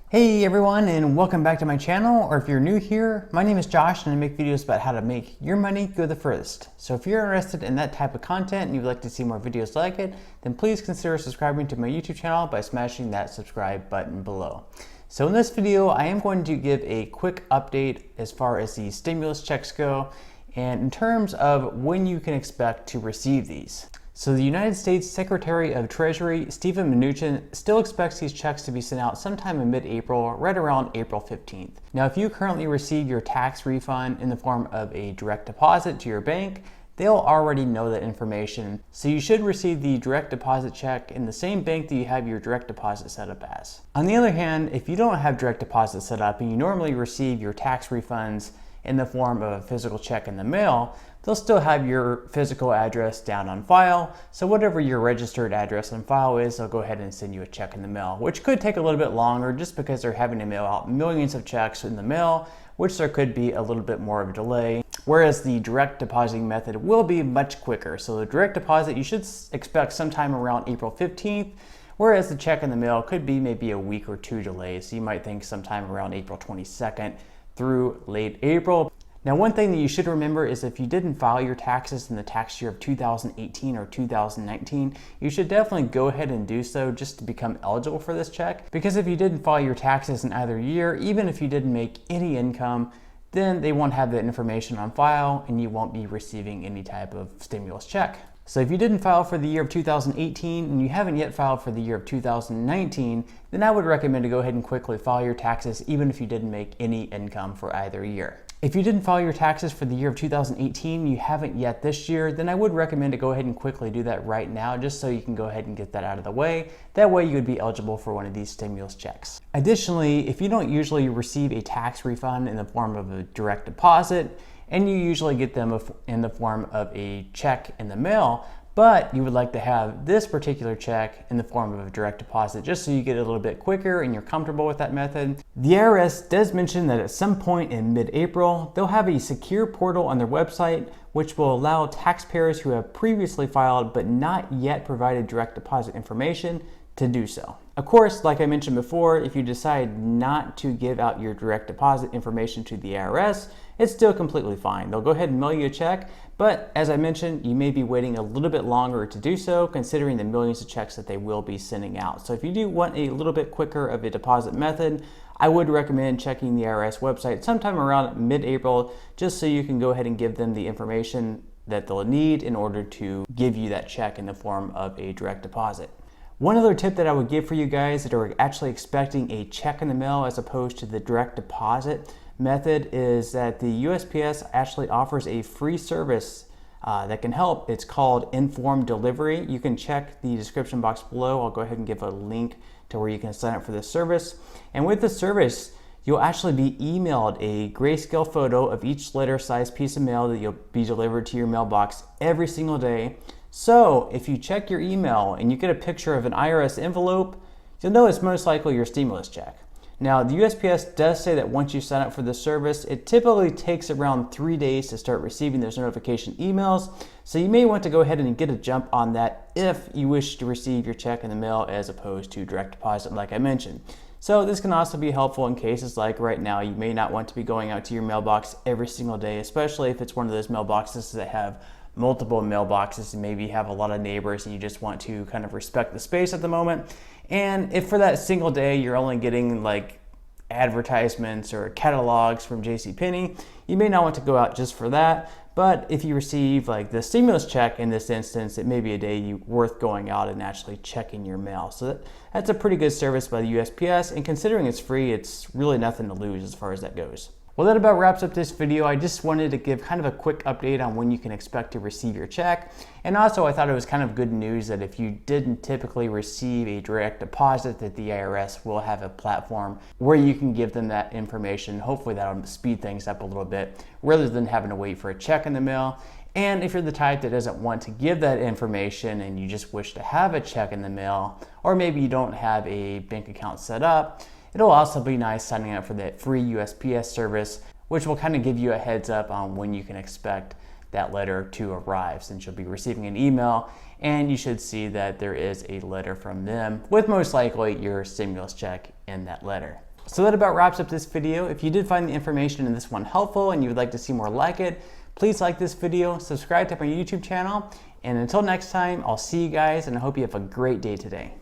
Hey everyone, and welcome back to my channel, or if you're new here, my name is Josh and I make videos about how to make your money go the furthest. So if you're interested in that type of content and you'd like to see more videos like it, then please consider subscribing to my YouTube channel by smashing that subscribe button below. So in this video, I am going to give a quick update as far as the stimulus checks go, and in terms of when you can expect to receive these. So the United States Secretary of Treasury, Steven Mnuchin, still expects these checks to be sent out sometime in mid-April, right around April 15th. Now, if you currently receive your tax refund in the form of a direct deposit to your bank, they'll already know that information. So you should receive the direct deposit check in the same bank that you have your direct deposit set up as. On the other hand, if you don't have direct deposit set up and you normally receive your tax refunds in the form of a physical check in the mail, they'll still have your physical address down on file. So whatever your registered address on file is, they'll go ahead and send you a check in the mail, which could take a little bit longer just because they're having to mail out millions of checks in the mail, which there could be a little bit more of a delay. Whereas the direct depositing method will be much quicker. So the direct deposit you should expect sometime around April 15th, whereas the check in the mail could be maybe a week or two delay. So you might think sometime around April 22nd through late April. Now, one thing that you should remember is if you didn't file your taxes in the tax year of 2018 or 2019, you should definitely go ahead and do so just to become eligible for this check. Because if you didn't file your taxes in either year, even if you didn't make any income, then they won't have that information on file and you won't be receiving any type of stimulus check. So if you didn't file for the year of 2018 and you haven't yet filed for the year of 2019, then I would recommend to go ahead and quickly file your taxes even if you didn't make any income for either year. If you didn't file your taxes for the year of 2018 and you haven't yet this year, then I would recommend to go ahead and quickly do that right now just so you can go ahead and get that out of the way. That way you would be eligible for one of these stimulus checks. Additionally, if you don't usually receive a tax refund in the form of a direct deposit, and you usually get them in the form of a check in the mail, but you would like to have this particular check in the form of a direct deposit just so you get it a little bit quicker and you're comfortable with that method. The IRS does mention that at some point in mid-April, they'll have a secure portal on their website which will allow taxpayers who have previously filed but not yet provided direct deposit information to do so. Of course, like I mentioned before, if you decide not to give out your direct deposit information to the IRS, it's still completely fine. They'll go ahead and mail you a check, but as I mentioned, you may be waiting a little bit longer to do so considering the millions of checks that they will be sending out. So if you do want a little bit quicker of a deposit method, I would recommend checking the IRS website sometime around mid-April just so you can go ahead and give them the information that they'll need in order to give you that check in the form of a direct deposit. One other tip that I would give for you guys that are actually expecting a check in the mail as opposed to the direct deposit method is that the USPS actually offers a free service that can help. It's called Informed Delivery. You can check the description box below. I'll go ahead and give a link to where you can sign up for this service. And with this service, you'll actually be emailed a grayscale photo of each letter-sized piece of mail that you'll be delivered to your mailbox every single day. So if you check your email and you get a picture of an IRS envelope, you'll know it's most likely your stimulus check. Now, the USPS does say that once you sign up for this service, it typically takes around 3 days to start receiving those notification emails. So you may want to go ahead and get a jump on that if you wish to receive your check in the mail as opposed to direct deposit like I mentioned. So this can also be helpful in cases like right now. You may not want to be going out to your mailbox every single day, especially if it's one of those mailboxes that have multiple mailboxes and maybe you have a lot of neighbors and you just want to kind of respect the space at the moment. And if for that single day you're only getting like advertisements or catalogs from JCPenney, you may not want to go out just for that. But if you receive like the stimulus check in this instance, it may be a day worth going out and actually checking your mail. So that's a pretty good service by the USPS, and considering it's free, it's really nothing to lose as far as that goes. Well, that about wraps up this video. I just wanted to give kind of a quick update on when you can expect to receive your check. And also I thought it was kind of good news that if you didn't typically receive a direct deposit, that the IRS will have a platform where you can give them that information. Hopefully that'll speed things up a little bit rather than having to wait for a check in the mail. And if you're the type that doesn't want to give that information and you just wish to have a check in the mail, or maybe you don't have a bank account set up, it'll also be nice signing up for that free USPS service, which will kind of give you a heads up on when you can expect that letter to arrive, since you'll be receiving an email and you should see that there is a letter from them with most likely your stimulus check in that letter. So that about wraps up this video. If you did find the information in this one helpful and you would like to see more like it, please like this video, subscribe to my YouTube channel, and until next time, I'll see you guys and I hope you have a great day today.